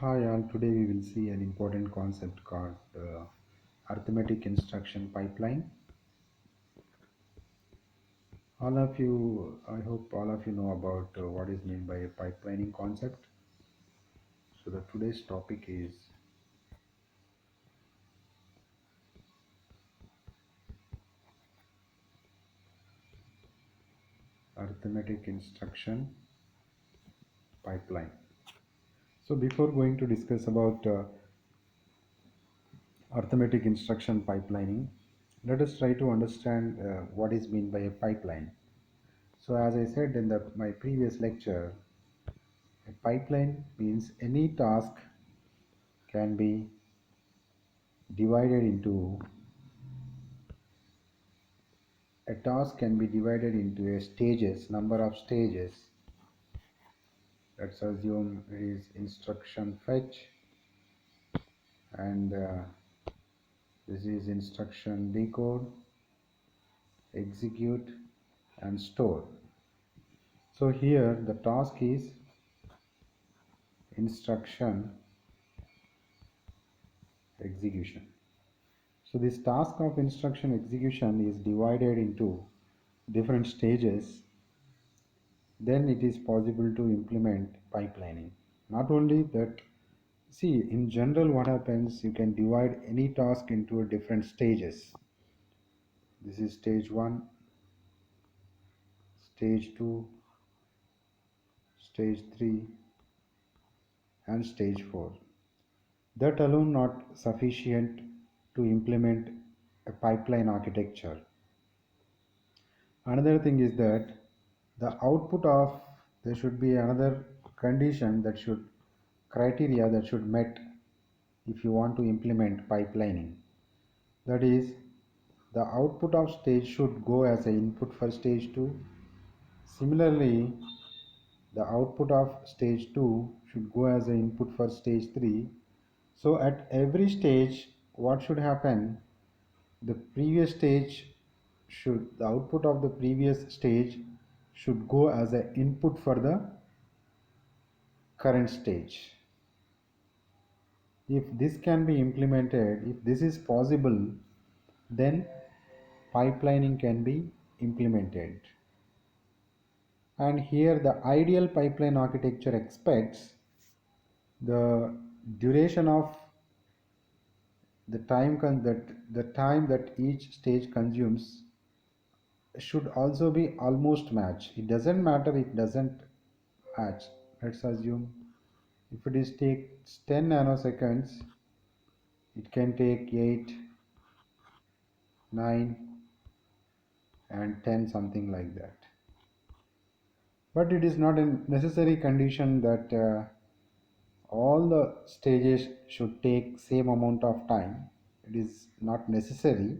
Hi all, today we will see an important concept called arithmetic instruction pipeline. All of you, I hope all of you know about what is meant by a pipelining concept. So the today's topic is arithmetic instruction pipeline. So before going to discuss about arithmetic instruction pipelining, let us try to understand what is meant by a pipeline. So as I said in my previous lecture, a pipeline means any task can be divided into a task can be divided into a stages, number of stages. Let's assume it is instruction fetch, and this is instruction decode, execute, and store. So here the task is instruction execution. So this task of instruction execution is divided into different stages. Then it is possible to implement pipelining. Not only that, see, in general, what happens, you can divide any task into different stages. This is stage 1, stage 2, stage 3, and stage 4. That alone not sufficient to implement a pipeline architecture. Another thing is that the output of there should be another condition that should criteria that should met if you want to implement pipelining. That is, the output of stage should go as an input for stage 2. Similarly, the output of stage 2 should go as an input for stage 3. So at every stage, what should happen? The previous stage the output of the previous stage should go as an input for the current stage. If this can be implemented, if this is possible, then pipelining can be implemented. And here the ideal pipeline architecture expects the duration of the time that each stage consumes should also be almost match. It doesn't matter if it doesn't match. Let's assume if it is takes 10 nanoseconds, it can take 8, 9, and 10, something like that. But it is not a necessary condition that all the stages should take same amount of time. It is not necessary,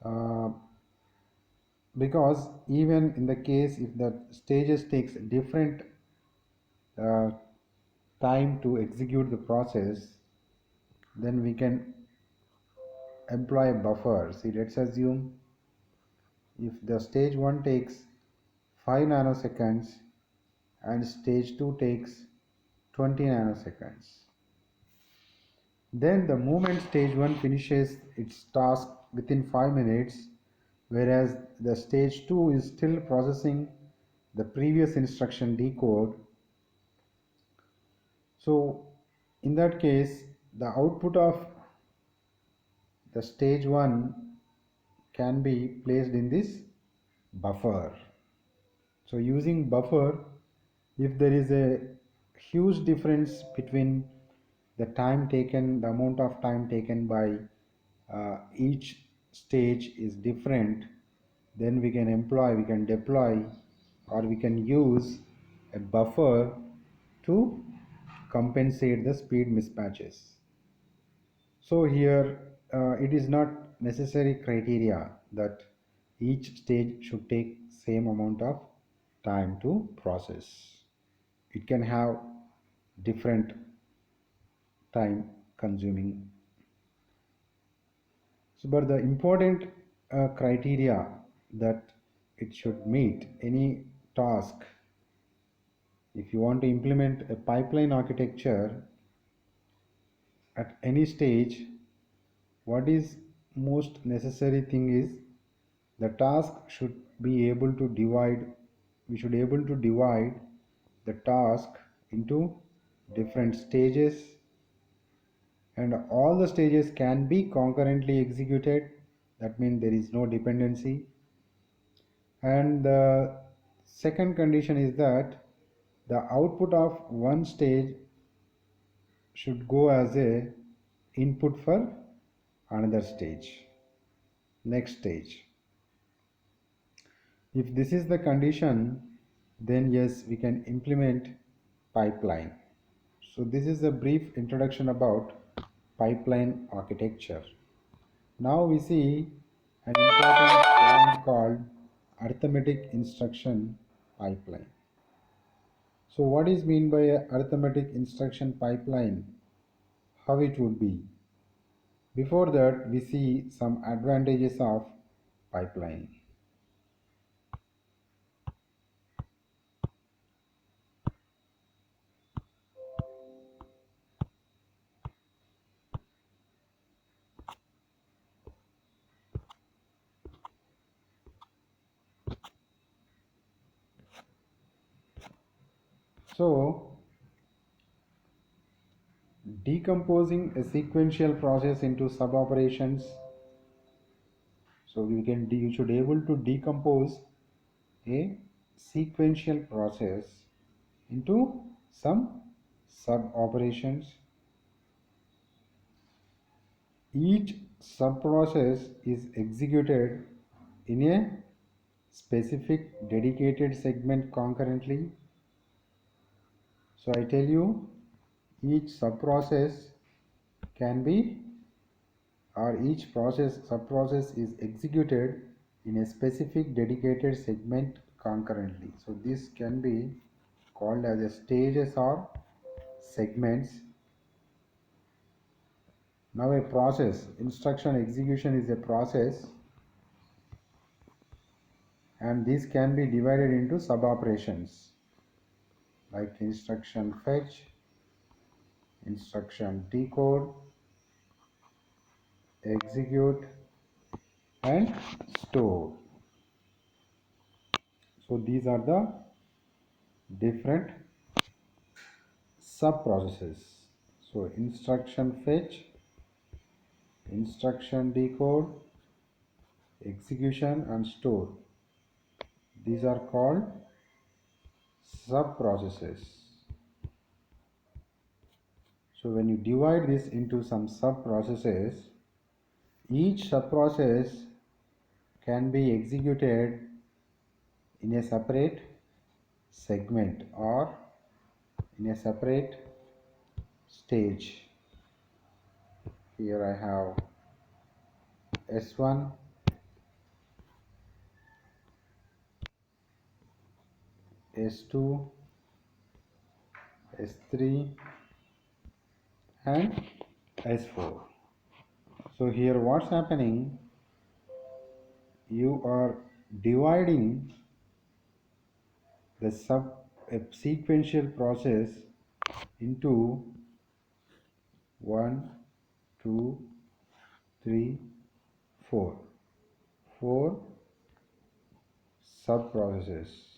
uh, because even in the case if the stages takes different uh, time to execute the process, then we can employ a buffer. See, let's assume if the stage 1 takes 5 nanoseconds and stage 2 takes 20 nanoseconds. Then the moment stage 1 finishes its task within 5 minutes, whereas the stage 2 is still processing the previous instruction decode. So in that case, the output of the stage 1 can be placed in this buffer. So using buffer, if there is a huge difference between the time taken, the amount of time taken by each stage is different, then we can deploy, or we can use a buffer to compensate the speed mismatches. So here it is not necessary criteria that each stage should take same amount of time to process. It can have different time consuming. So, but the important criteria that it should meet any task If you want to implement a pipeline architecture at any stage, what is most necessary thing is the task should be able to divide, we should able to divide the task into different stages, and all the stages can be concurrently executed. That means there is no dependency. And the second condition is that the output of one stage should go as a input for another stage, next stage. If this is the condition, then yes, we can implement pipeline. So this is a brief introduction about pipeline architecture. Now we see an important point called arithmetic instruction pipeline. So what is mean by a arithmetic instruction pipeline? How it would be? Before that, we see some advantages of pipeline. So decomposing a sequential process into sub operations. So you should able to decompose a sequential process into some sub operations. Each sub process is executed in a specific dedicated segment concurrently. So I tell you, each sub process can be, or each sub process is executed in a specific dedicated segment concurrently. So this can be called as a stages or segments. Now a process, instruction execution is a process, and this can be divided into sub operations like instruction fetch, instruction decode, execute, and store. So these are the different sub processes. So instruction fetch, instruction decode, execution, and store. These are called sub processes. So when you divide this into some sub processes, each sub process can be executed in a separate segment or in a separate stage. Here I have S1, S2, S3, and S4. So here what's happening, you are dividing the a sequential process into 1, 2, 3, 4. 4 sub processes.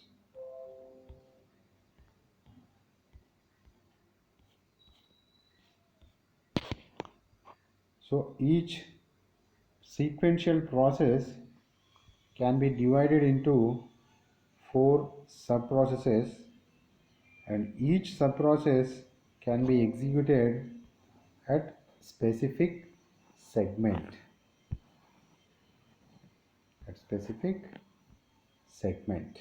So each sequential process can be divided into 4 sub processes, and each sub process can be executed at specific segment, at specific segment.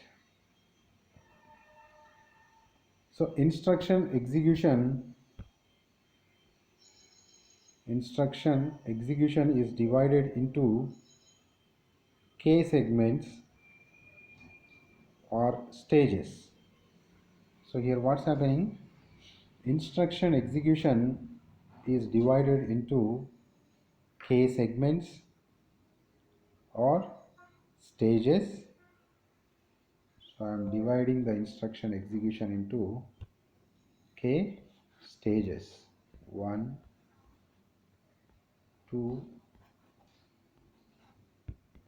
So instruction execution is divided into k segments or stages. So here what's happening, instruction execution is divided into k segments or stages. So I am dividing the instruction execution into k stages. 1, 2,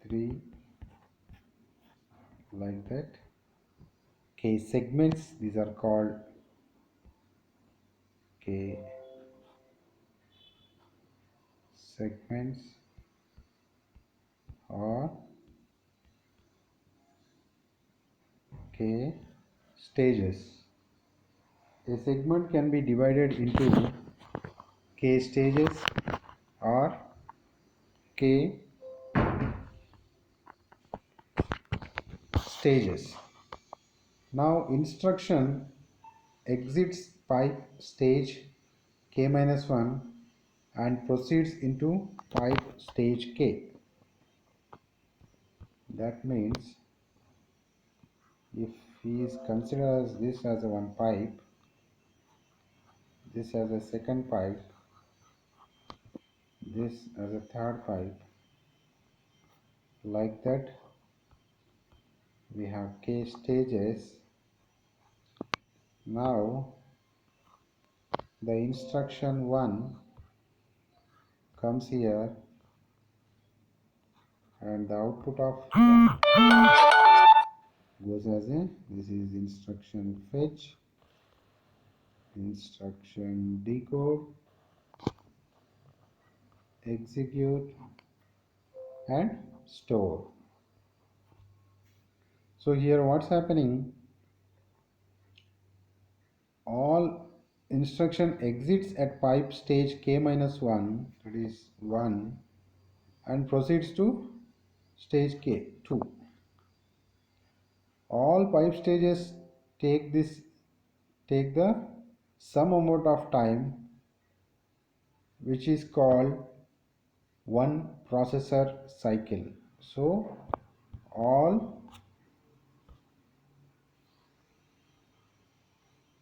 3, like that. K segments, these are called K segments or K stages. A segment can be divided into K stages or K stages. Now instruction exits pipe stage K minus 1 and proceeds into pipe stage K. That means if he is considers this as a one pipe, this as a second pipe, this as a third pipe, like that we have K stages. Now the instruction 1 comes here and the output of goes as a, this is instruction fetch, instruction decode, execute and store. So here what's happening, all instruction exits at pipe stage K minus 1, that is 1, and proceeds to stage K 2. All pipe stages take the some amount of time which is called one processor cycle. So all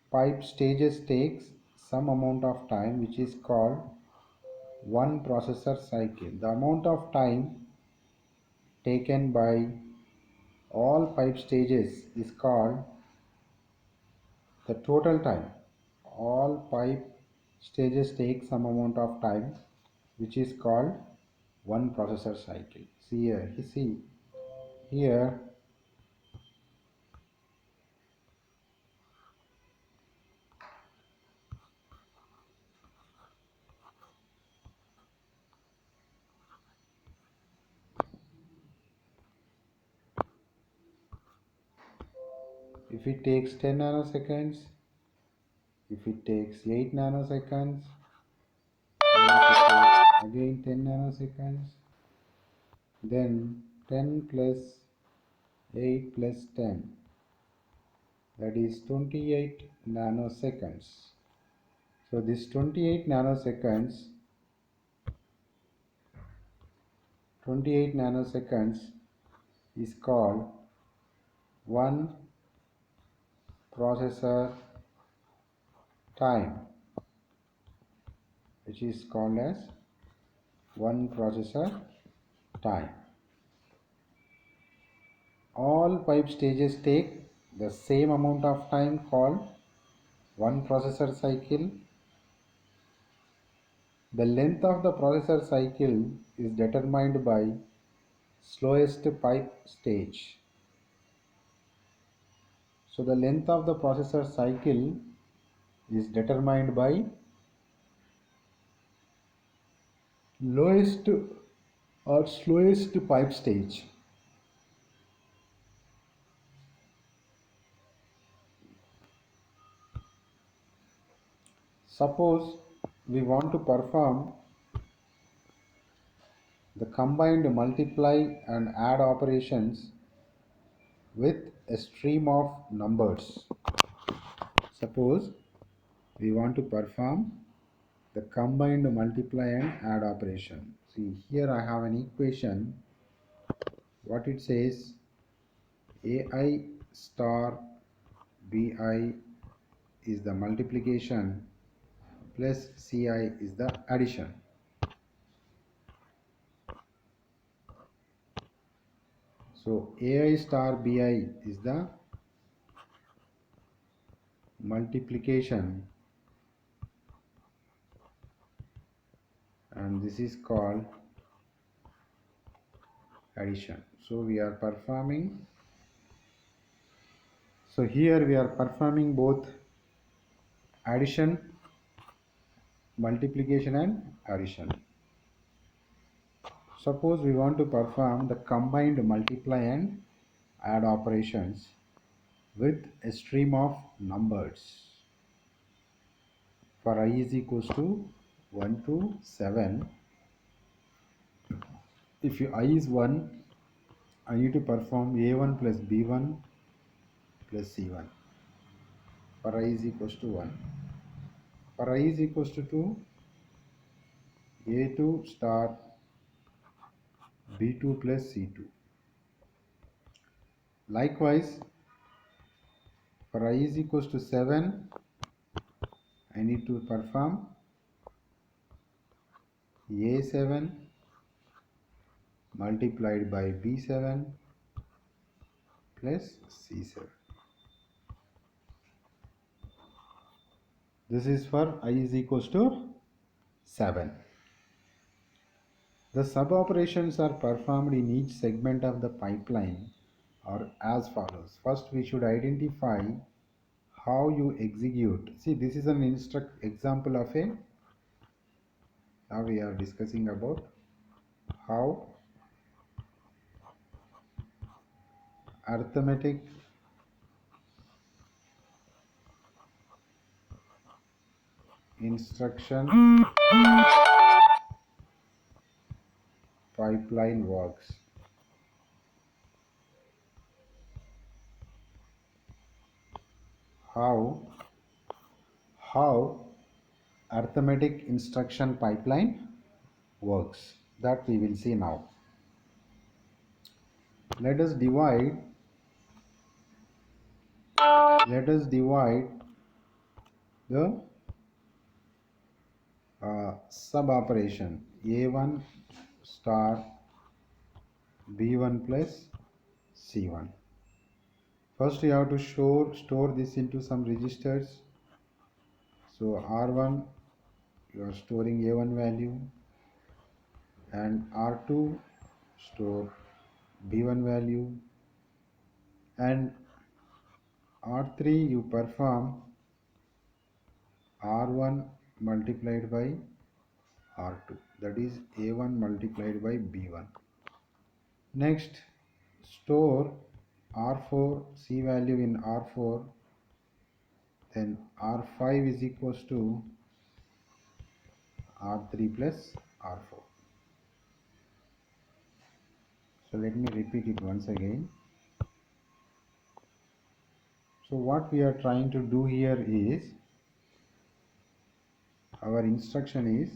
pipe stages takes some amount of time which is called one processor cycle. The amount of time taken by all pipe stages is called the total time. All pipe stages take some amount of time which is called one processor cycle. See here if it takes 10 nanoseconds, if it takes 8 nanoseconds, then it takes again 10 nanoseconds, then 10 plus 8 plus 10, that is 28 nanoseconds. So this 28 nanoseconds is called one processor time, which is called as one processor time. All pipe stages take the same amount of time called one processor cycle. The length of the processor cycle is determined by slowest pipe stage. So the length of the processor cycle is determined by lowest or slowest pipe stage. Suppose we want to perform the combined multiply and add operations with a stream of numbers. Suppose we want to perform the combined multiply and add operation. See here I have an equation. What it says, AI star BI is the multiplication plus CI is the addition. So AI star BI is the multiplication, and this is called addition. So we are performing, so here we are performing both addition, multiplication and addition. Suppose we want to perform the combined multiply and add operations with a stream of numbers. For I is equals to 1 to 7, if I is 1, I need to perform a1 plus b1 plus c1 for I is equals to 1. For I is equals to 2, a2 star b2 plus c2. Likewise, for I is equals to 7, I need to perform a7 multiplied by b7 plus c7. This is for I is equals to 7. The sub-operations are performed in each segment of the pipeline are as follows. First, we should identify how you execute. See, this is an example of a, now we are discussing about how arithmetic instruction pipeline works. How arithmetic instruction pipeline works, that we will see now. Let us divide the sub operation a1 star b1 plus c1. First you have to store this into some registers. So r1 you are storing a1 value, and r2 store b1 value, and r3 you perform r1 multiplied by r2, that is a1 multiplied by b1. Next, store r4 c value in r4, then r5 is equals to r3 plus r4. So let me repeat it once again. So what we are trying to do here is, our instruction is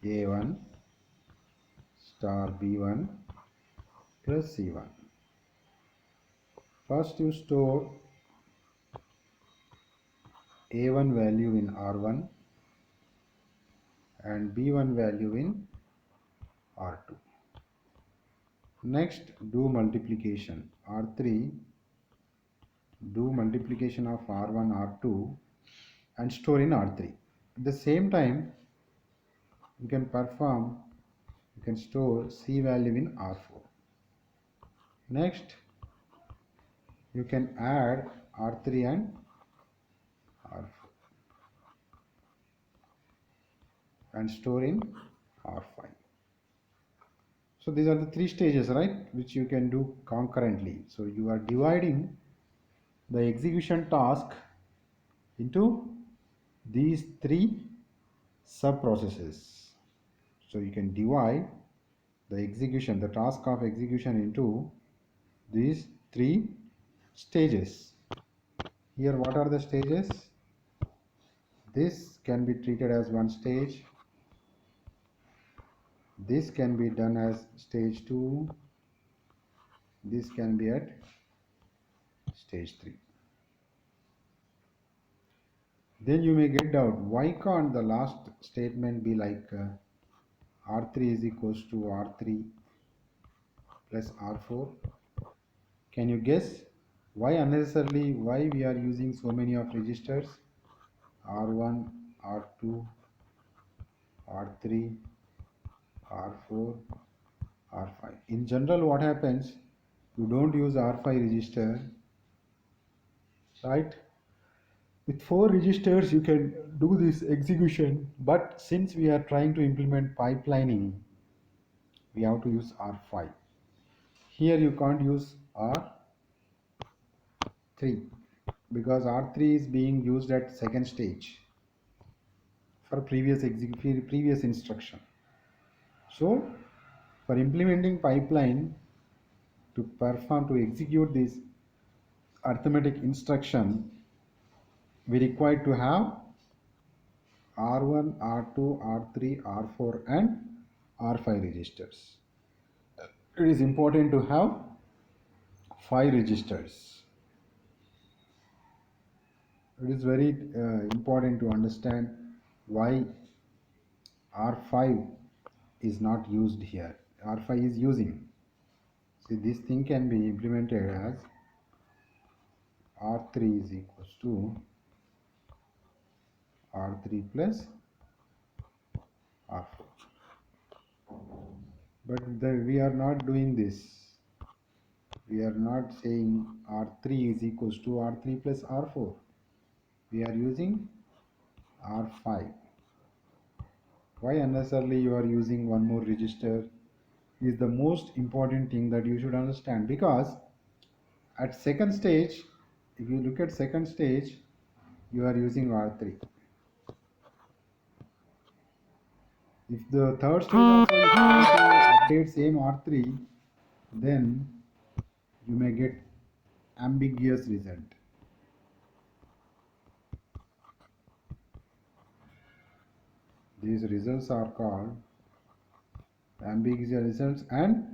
a1 star b1 plus c1. First you store a1 value in r1 and b1 value in r2. Next, do multiplication. r3, do multiplication of r1 r2 and store in r3. At the same time, you can store c value in r4. Next, you can add r3 and r4 and store in r5. So these are the three stages, right, which you can do concurrently. So you are dividing the execution task into these three sub processes. So you can divide the task of execution into these three stages. Here, what are the stages? This can be treated as one stage. This can be done as stage 2. This can be at stage 3. Then you may get doubt, why can't the last statement be like r3 is equals to r3 plus r4? Can you guess Why unnecessarily, why we are using so many of registers? R1, R2, R3, R4, R5. In general, what happens? You don't use R5 register, right? With 4 registers, you can do this execution, but since we are trying to implement pipelining, we have to use R5. Here you can't use R3 because R3 is being used at second stage for previous instruction. So for implementing pipeline to execute this arithmetic instruction, we require to have R1, R2, R3, R4 and R5 registers. It is important to have 5 registers. It is very important to understand why R5 is not used here. R5 is using. See, this thing can be implemented as R3 is equals to R3 plus R4. But we are not doing this. We are not saying R3 is equals to R3 plus R4. We are using R5. Why unnecessarily you are using one more register is the most important thing that you should understand, because at second stage, if you look at second stage, you are using R3. If the third stage also you want to update same R3, then you may get ambiguous result. These results are called ambiguous results, and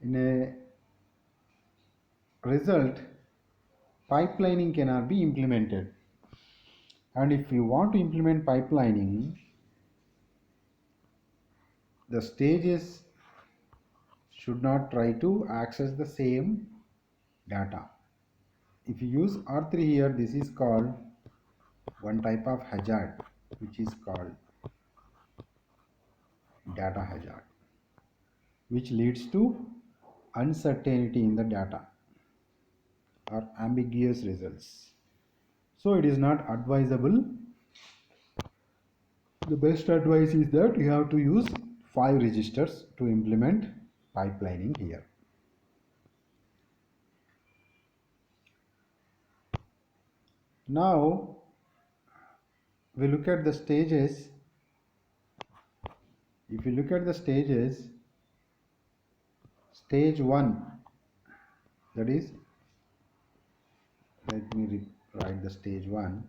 in a result, pipelining cannot be implemented. And if you want to implement pipelining, the stages should not try to access the same data. If you use R3 here, this is called one type of hazard, which is called data hazard, which leads to uncertainty in the data or ambiguous results. So it is not advisable. The best advice is that you have to use 5 registers to implement pipelining here. Now we look at the stages. If you look at the stages, stage 1, that is, let me write the stage 1.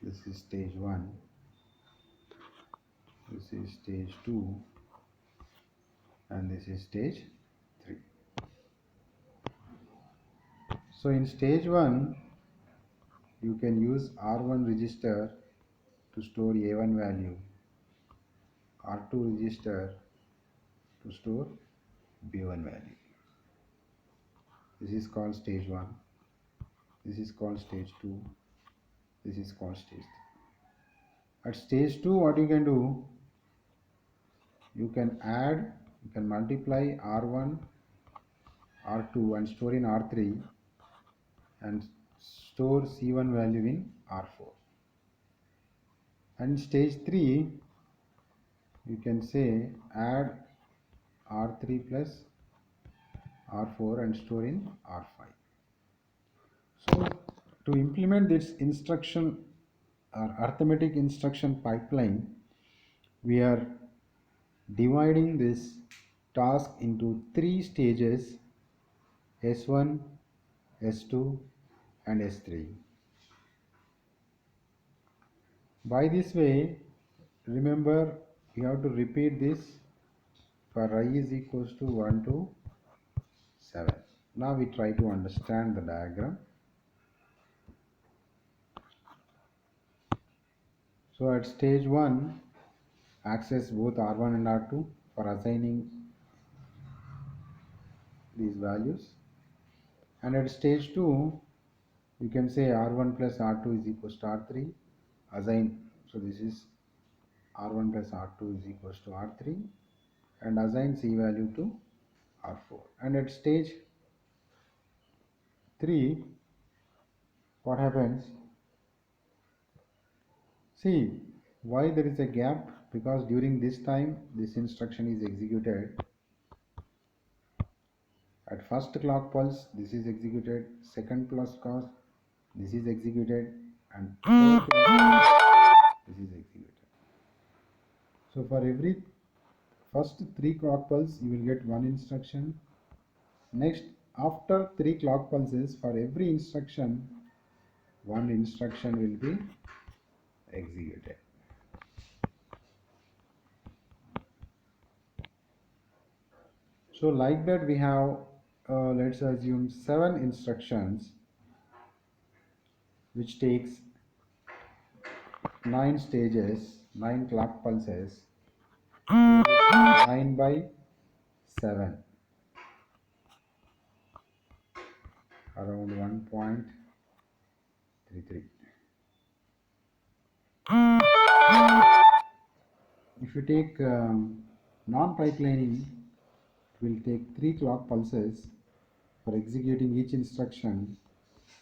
This is stage 1. This is stage 2. And this is stage 3. So in stage 1, you can use R1 register to store A1 value, R2 register to store B1 value. This is called stage 1. This is called stage 2. This is called stage 3. At stage 2, what you can do, you can multiply R1, R2 and store in R3 and store C1 value in R4. And stage 3, you can say add R3 plus R4 and store in R5. So to implement this instruction or arithmetic instruction pipeline, we are dividing this task into 3 stages: S1, S2 and S3. By this way, remember, you have to repeat this for I is equals to 1 to 7. Now we try to understand the diagram. So at stage 1, access both R1 and R2 for assigning these values. And at stage 2, you can say R1 plus R2 is equals to R3. Assign, so this is R1 plus R2 is equals to R3, and assign C value to R4. And at stage 3, what happens? See, why there is a gap? Because during this time this instruction is executed. At first clock pulse this is executed, second pulse clock this is executed, and third clock pulse this is executed. So for every first 3 clock pulse you will get one instruction. Next, after 3 clock pulses, for every instruction one instruction will be executed. So like that we have let's assume 7 instructions, which takes 9 stages, 9 clock pulses, 9 by 7, around 1.33. If you take non-pipelining, it will take 3 clock pulses for executing each instruction.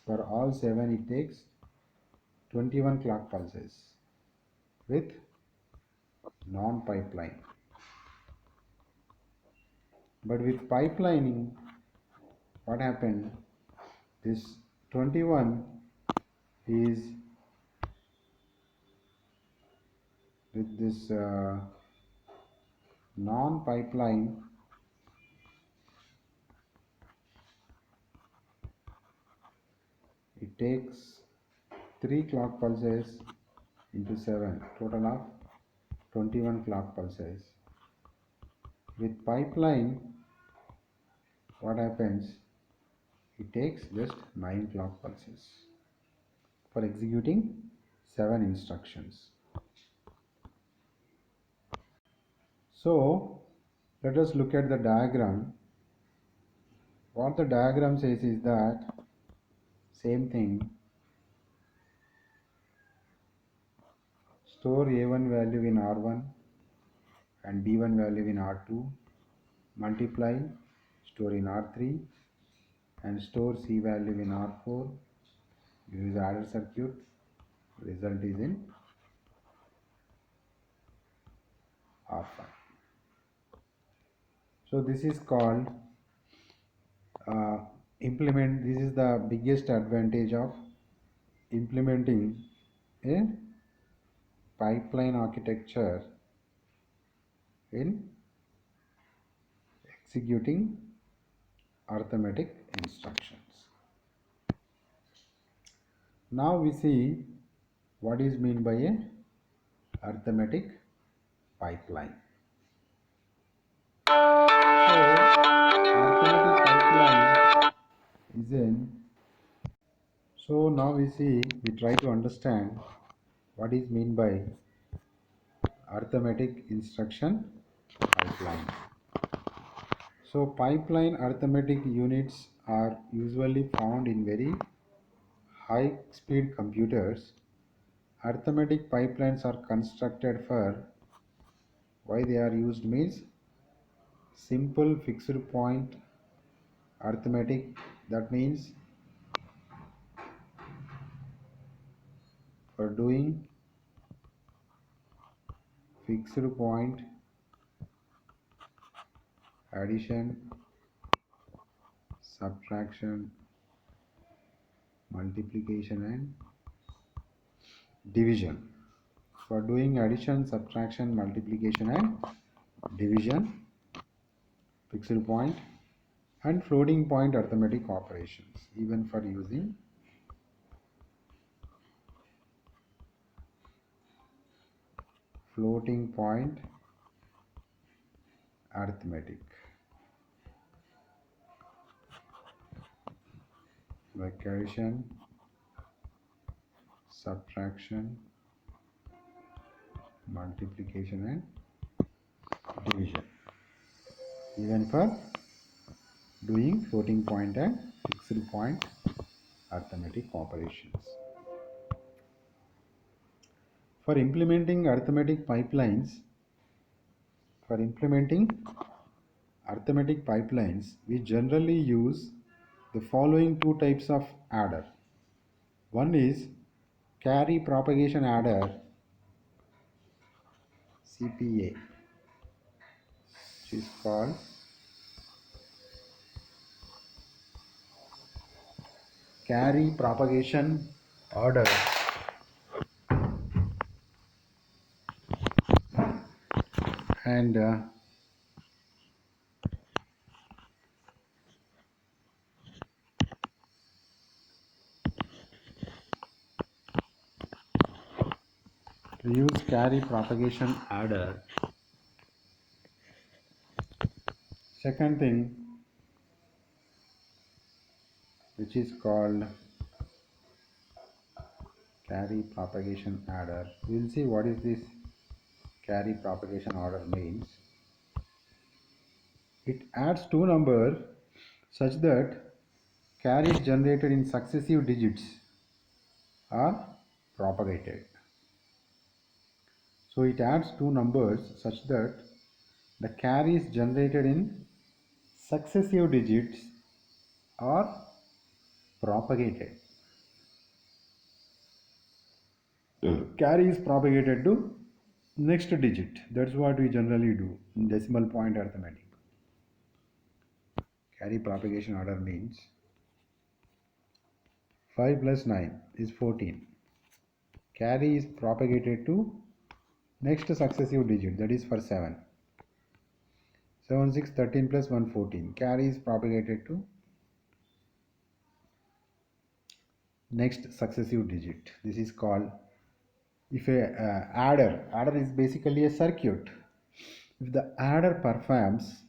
For all 7 it takes 21 clock pulses with non-pipeline. But with pipelining, what happened? This 21 is with this non-pipeline, it takes 3 clock pulses into 7, total of 21 clock pulses. With pipeline, what happens? It takes just 9 clock pulses for executing 7 instructions. So let us look at the diagram. What the diagram says is that same thing, store A1 value in R1 and B1 value in R2, multiply, store in R3, and store C value in R4. Use adder circuit, result is in R5. So this is called this is the biggest advantage of implementing a pipeline architecture in executing arithmetic instructions. Now we see what is meant by a arithmetic pipeline. So arithmetic pipeline is in. So now we try to understand what is meant by arithmetic instruction pipeline. So pipeline arithmetic units are usually found in very high speed computers. Arithmetic pipelines are constructed for, why they are used means, simple fixed point arithmetic, that means for doing fixed point addition, subtraction, multiplication and division. For doing addition, subtraction, multiplication and division, fixed point and floating point arithmetic operations, even for using floating point arithmetic like addition, subtraction, multiplication and division, even for doing floating point and fixed point arithmetic operations. For implementing arithmetic pipelines, we generally use the following two types of adder. One is carry propagation adder, CPA, which is called carry propagation order, and we use carry propagation adder. Second thing, which is called carry propagation adder. We will see what is this carry propagation order means. It adds two numbers such that carries generated in successive digits are propagated. So it adds two numbers such that the carries generated in successive digits are propagated. Carry is propagated to next digit. That's what we generally do in decimal point arithmetic. Carry propagation order means 5 plus 9 is 14. Carry is propagated to next successive digit, that is for 7. 7, 6, 13 plus 1, 14. Carry is propagated to next successive digit. This is called, if a adder is basically a circuit. If the adder performs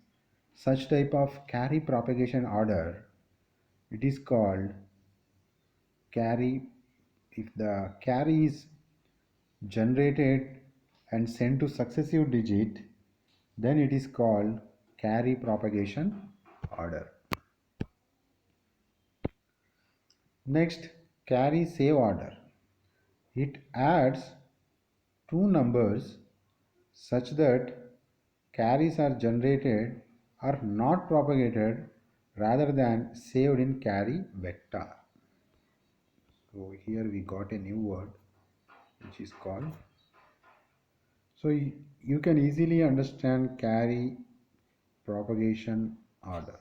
such type of carry propagation order, it is called carry. If the carry is generated and sent to successive digit, then it is called carry propagation order. Next, carry save order. It adds two numbers such that carries are generated or not propagated rather than saved in carry vector. So here we got a new word which is called. So you can easily understand carry propagation order.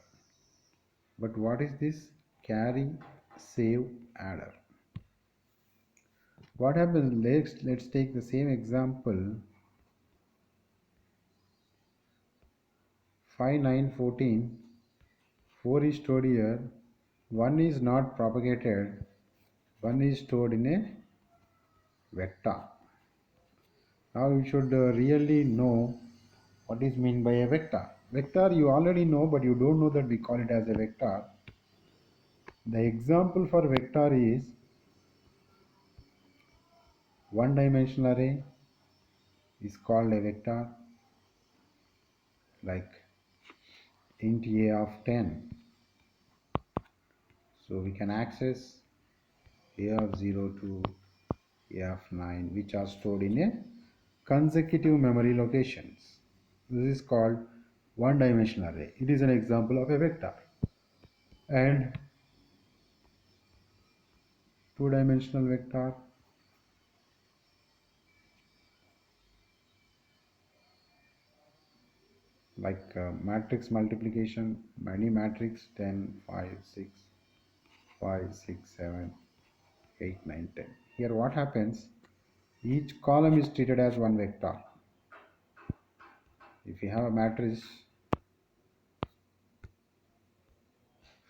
But what is this carry save adder? What happens, let's take the same example. 5, 9, 14. 4 is stored here. 1 is not propagated. 1 is stored in a vector. Now you should really know what is meant by a vector. Vector you already know, but you don't know that we call it as a vector. The example for vector is one-dimensional array is called a vector, like int a of 10. So we can access a of 0 to a of 9, which are stored in a consecutive memory locations. This is called one-dimensional array. It is an example of a vector. And two-dimensional vector, like matrix multiplication, many matrix 10, 5, 6, 5, 6, 7, 8, 9, 10. Here what happens? Each column is treated as one vector. If you have a matrix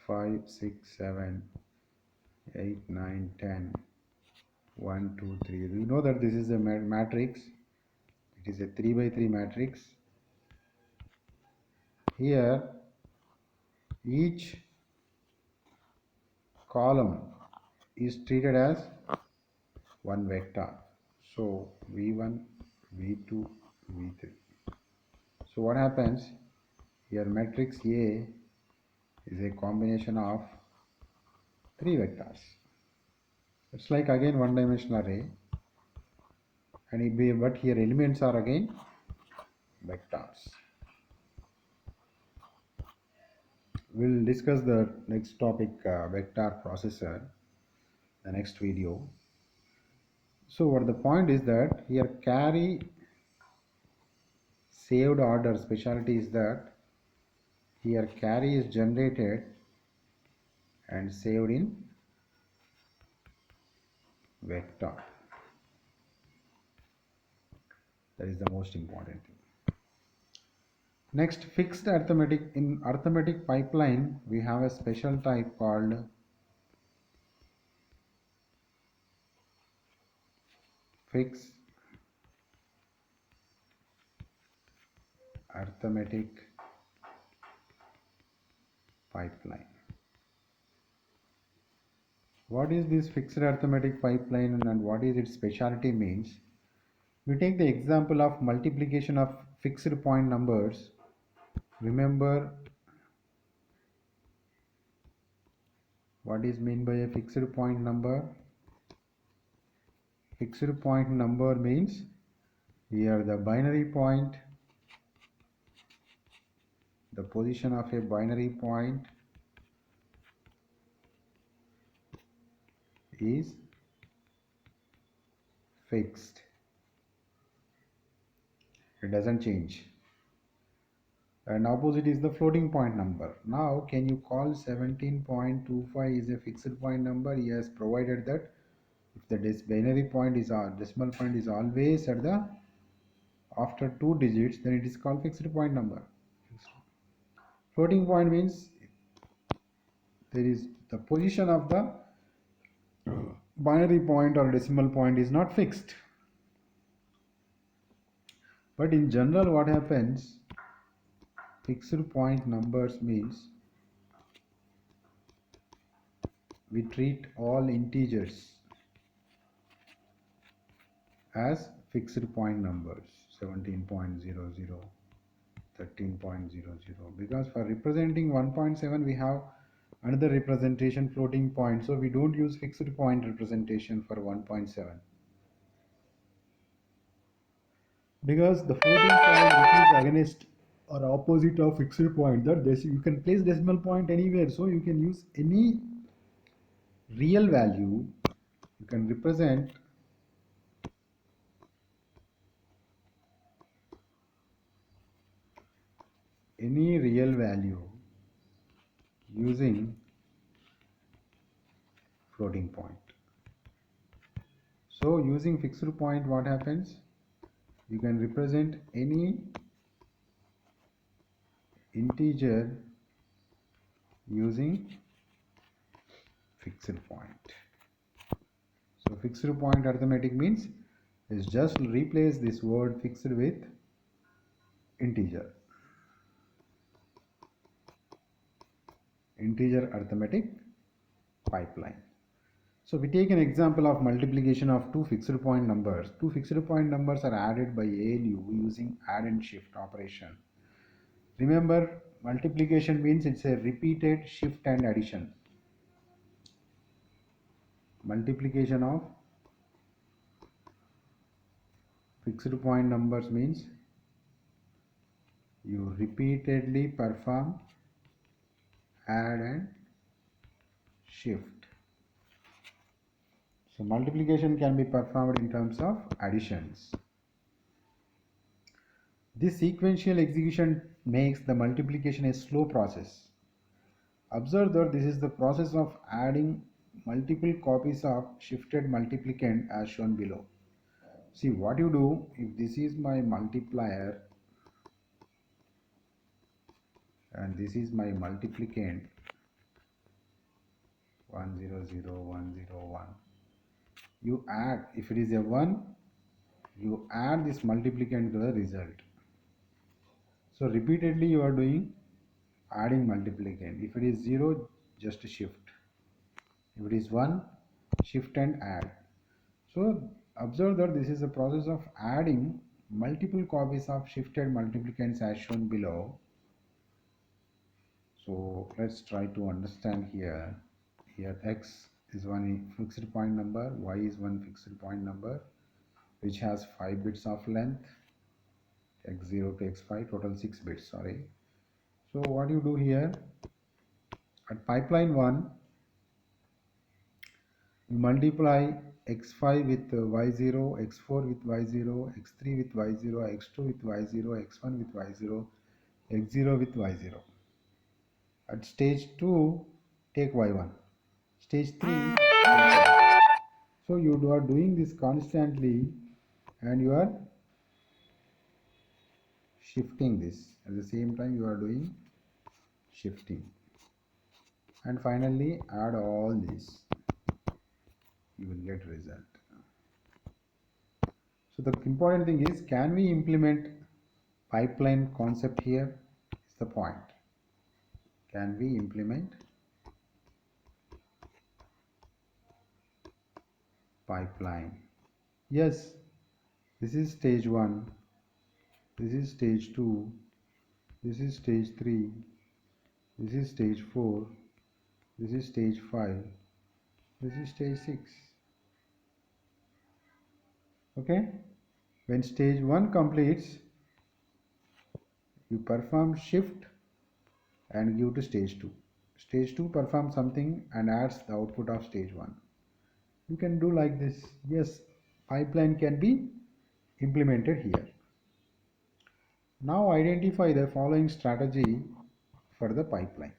5, 6, 7, 8, 9, 10, 1, 2, 3, you know that this is a matrix. It is a 3 by 3 matrix. Here each column is treated as one vector. So v1, v2, v3. So what happens here? Matrix A is a combination of 3 vectors. It's like again one dimensional array, and but here elements are again vectors. We'll discuss the next topic, vector processor, the next video. So what the point is that here carry saved order specialty is that here carry is generated and saved in vector. That is the most important thing. Next, fixed arithmetic. In arithmetic pipeline, we have a special type called fixed arithmetic pipeline. What is this fixed arithmetic pipeline and what is its specialty means? We take the example of multiplication of fixed point numbers. Remember what is meant by a fixed point number? Fixed point number means here the binary point, the position of a binary point is fixed. It doesn't change. And opposite is the floating point number. Now can you call 17.25 is a fixed point number? Yes, provided that if the binary point is decimal point is always at the after 2 digits, then it is called fixed point number. Floating point means there is the position of the binary point or decimal point is not fixed. But in general, what happens, fixed point numbers means we treat all integers as fixed point numbers. 17.00, 13.00, because for representing 1.7 we have another representation, floating point, so we don't use fixed point representation for 1.7, because the floating point which is against or opposite of fixed point, that you can place decimal point anywhere, so you can use any real value, you can represent any real value using floating point. So using fixed point, what happens, you can represent any integer using fixed point. So fixed point arithmetic means is just replace this word fixed with integer. Integer arithmetic pipeline. So we take an example of multiplication of two fixed point numbers. Two fixed point numbers are added by ALU using add and shift operation. Remember, multiplication means it's a repeated shift and addition. Multiplication of fixed point numbers means you repeatedly perform add and shift. So multiplication can be performed in terms of additions. This sequential execution makes the multiplication a slow process. Observe that this is the process of adding multiple copies of shifted multiplicand as shown below. See what you do, if this is my multiplier and this is my multiplicand 100, 101, you add, if it is a 1, you add this multiplicand to the result. So repeatedly you are doing adding multiplicand. If it is 0, just shift. If it is 1, shift and add. So observe that this is a process of adding multiple copies of shifted multiplicands as shown below. So let's try to understand here. Here x is one fixed point number, y is one fixed point number which has 5 bits of length, x0 to x5, total 6 bits, sorry. So what you do here, at pipeline 1, you multiply x5 with y0, x4 with y0, x3 with y0, x2 with y0, x1 with y0, x0 with y0. At stage 2, take y1. Stage 3, take y1. So you are doing this constantly and you are shifting this. At the same time you are doing shifting. And finally add all this. You will get result. So the important thing is, can we implement pipeline concept here? Is the point. Can we implement pipeline? Yes, this is stage 1, this is stage 2, this is stage 3, this is stage 4, this is stage 5, this is stage 6. Okay, when stage 1 completes, you perform shift and give to stage 2. Stage 2 performs something and adds the output of stage 1. You can do like this. Yes, pipeline can be implemented here. Now identify the following strategy for the pipeline.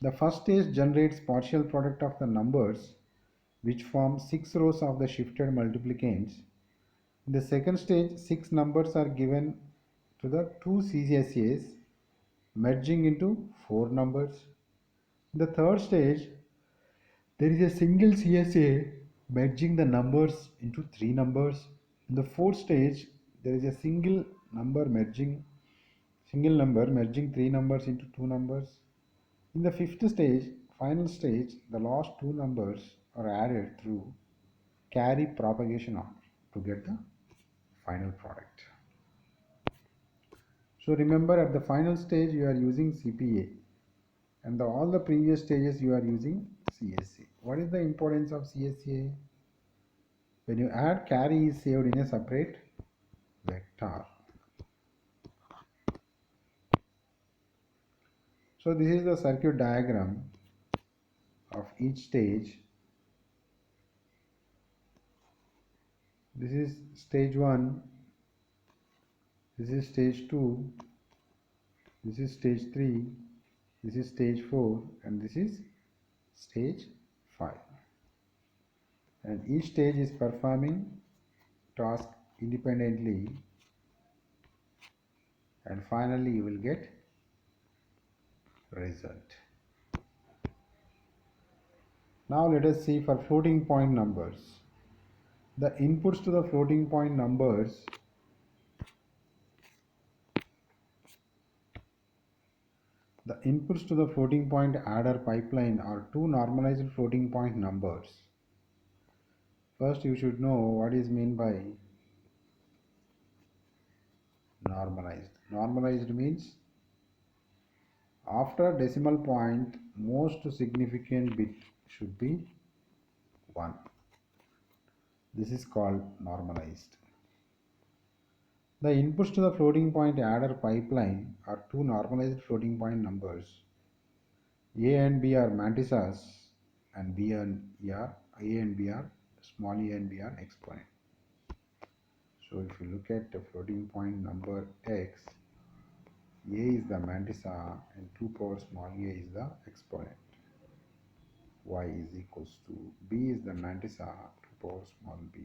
The first stage generates partial product of the numbers which form 6 rows of the shifted multiplicands. In the second stage, 6 numbers are given to the 2 CSAs merging into 4 numbers. In the third stage, there is a single CSA merging the numbers into 3 numbers. In the fourth stage, there is a single number merging 3 numbers into 2 numbers. In the fifth stage, final stage, the last 2 numbers are added through carry propagation order to get the final product. So remember, at the final stage you are using CPA, and all the previous stages you are using CSA. What is the importance of CSA? When you add, carry is saved in a separate vector. So this is the circuit diagram of each stage. This is stage 1, this is stage 2, this is stage 3, this is stage 4, and this is stage 5. And each stage is performing task independently, and finally you will get result. Now let us see for floating point numbers. The inputs to the floating point numbers adder pipeline are 2 normalized floating point numbers. First you should know what is meant by normalized. Normalized means after decimal point most significant bit should be 1. This is called normalized. The inputs to the floating point adder pipeline are 2 normalized floating point numbers. A and B are mantisas, and A and B are small a and B are exponent. So if you look at the floating point number x, A is the mantissa and 2 power small a is the exponent. Y is equals to B is the mantissa, 2 power small b.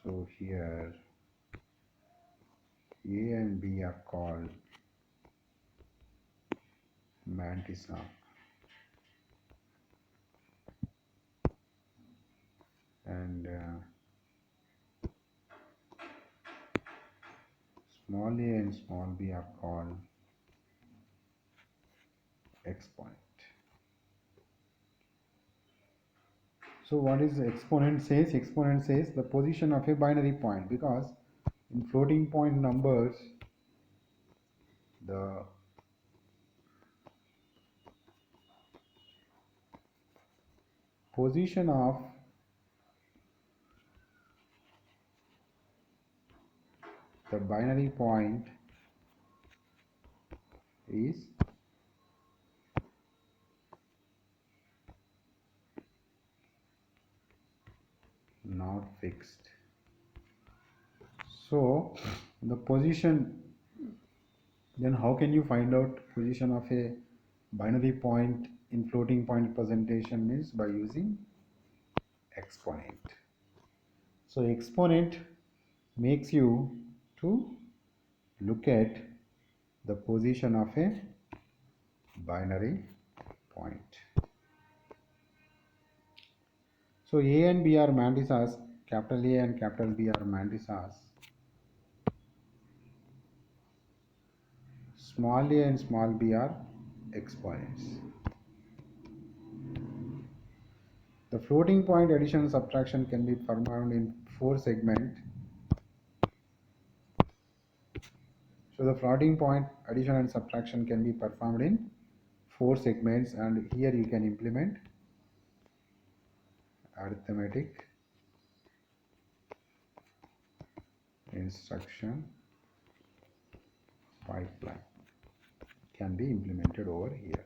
So here A and B are called mantissa, and small a and small b are called exponent. So what is exponent says? Exponent says the position of a binary point, because in floating point numbers the position of the binary point is not fixed. So the position, then how can you find out position of a binary point in floating point representation? Means by using exponent. So exponent makes you to look at the position of a binary point. So A and B are mantisas, capital A and capital B are mantisas. Small a and small b are exponents. The floating point addition and subtraction can be performed in 4 segments. So the floating point addition and subtraction can be performed in 4 segments, and here you can implement arithmetic instruction pipeline can be implemented over here.